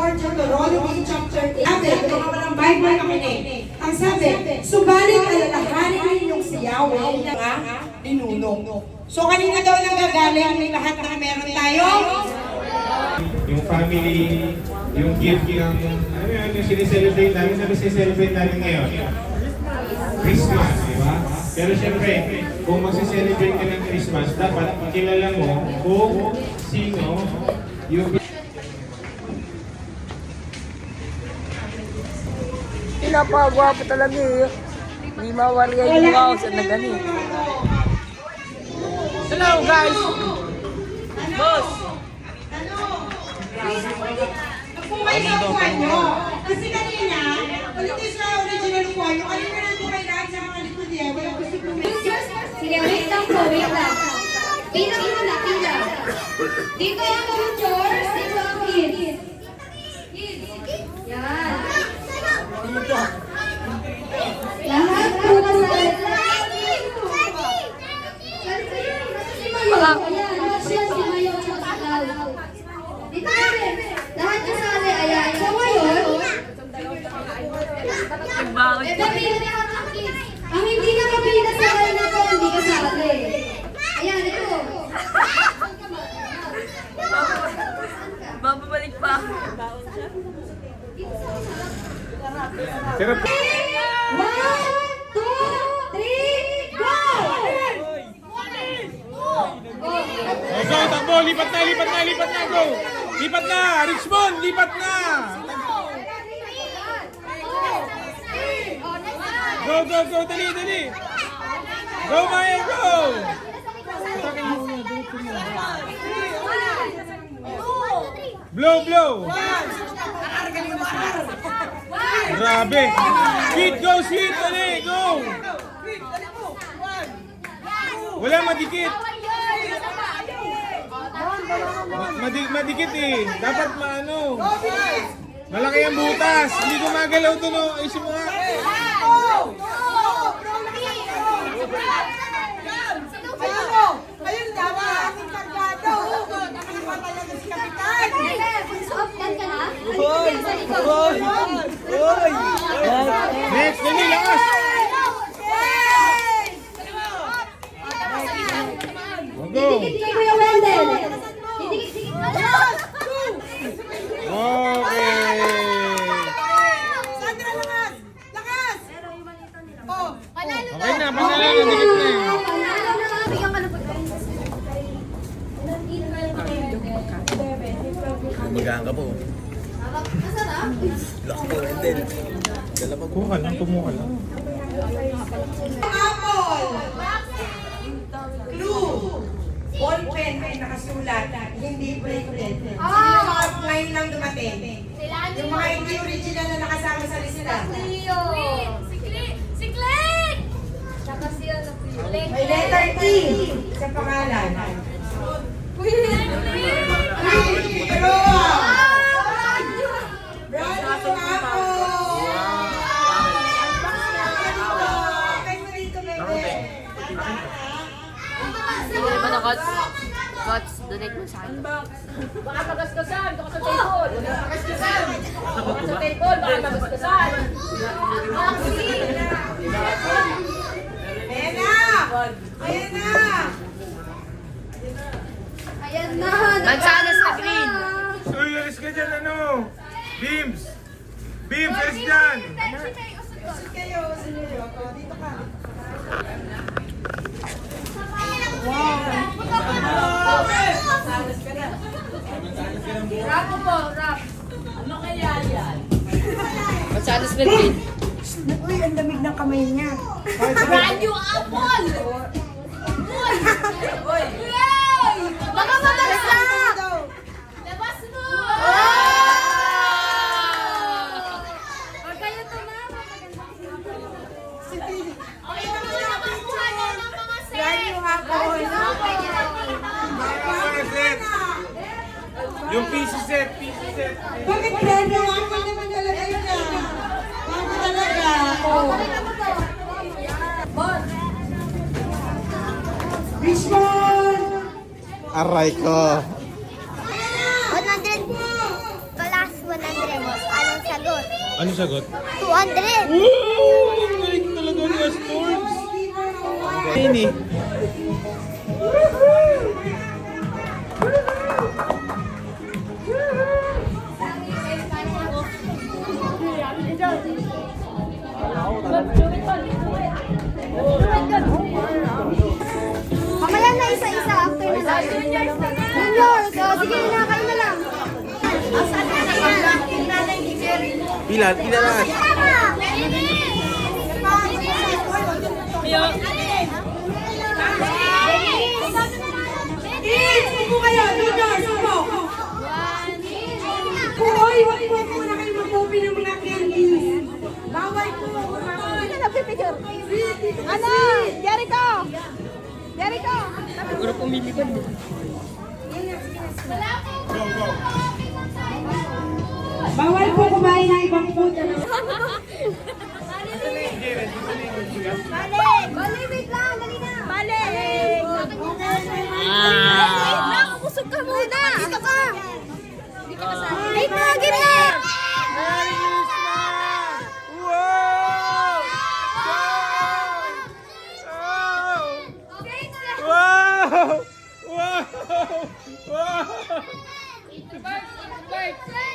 4 Deuteronomy chapter 8. Ang Bible kami ang sabi, subalit alalahanin ninyong si Yahweh na ninuno. So kanina daw nang gagaling lahat na meron tayo? Yung family, yung gift ng, ano yun, yung sineselebrate namin, sabi sineselebrate namin ngayon. Christmas, di ba? Pero syempre, kung magsiselebrate ka ng Christmas, dapat kilala mo kung sino yung... Pinapagwapo talaga eh. Hindi mawala yung mukha ko sa nagani. Hello guys! Boss! Kung may nakuha nyo, kasi kanina, ulit sa original kuha nyo, kanina na po kayo lahat sa mga likod niya, wala gusto ko Sige, wait lang po, wait lang. Pila muna, pila. Dito ang pictures, dito ang kids. Yan. Lahat po kasali. Ayan, siya si Mayo at si Lau. Dito na rin. Lahat kasali, ayan. So ngayon, pamili lahat ng kids. Ang hindi nakapila sa kayo na to, hindi kasali. Ayan, ito. Babalik pa. Pero... 1, 2, 3, go! Oh, go, takbo! Lipat na, go! Lipat na! Richmond, lipat na! Go, dali! Go, Maya, go! Blow! Grabe! Sweet, go, sweet! Dali, go! Wala, madikit! Madikit eh. Dapat maano. Malaki ang butas. Hindi gumagalaw ito no. Ayusin mo nga. Ayun daw, aking kargado. Nakaliwa talaga si Kapitan. Next, dali, lakas. Go. Didikit Kuya Wendell. Okay. Sandra, lakas! Lakas! Oh, Okay na, panalo na, dikit na eh. Magaan ka po. Laki po, Wendell. Kumuha lang. apple! Clue! Ball pen ay nakasulat, hindi printed. Sino mga ngayon lang dumating? Yung mga hindi original na nakasama sa lista. Si Click! May letter T sa pangalan. Pero, bravo, apple! Kayo mo dito, bebe. Ano na, Coach? Coach, donate mo sa akin. Baka magaskasan, baka sa table. Baka sa table, baka magaskasan. Ayan na! Ayan na! Ayan na! Mansanas na green. So, alis ka dyan, ano? Beams, alis dyan. Usod kayo, sinuro ako. Dito ka. Rap po, rap. Ano kaya yan? Mansanas na green. Uy, ang damig ng kamay niya. Brand new apple! Uy! Yay! Baka mabagsak! Labas mo! Huwag kayo tumawa. Okay, labas mo ng mga set! Brand new apple. Yung PC set. Bakit brand new apple naman talaga yun na? Bago talaga. Richmond! Aray ko. 100 plus 100. Ano sagot? 200. Wow! Ang galing talaga ni Astorms! Ini. Mamaya na isa-isa after na lang. Juniors, sige na, kayo na lang. Asan na Ilan lahat? Subo kayo, Junior, subo. Hoy, wag po muna kayo mag-open ng mga candies. Bawal po. Ano? Jericho! Jericho! Siguro pumilipad. Bawal po kumain ng ibang food. Balik, wait lang, dali na. Balik! Wait lang, umusog ka muna. Dito ka. Wait na, gina! Merry Christmas! Wow! Wow! Wow! Wow! Introvert!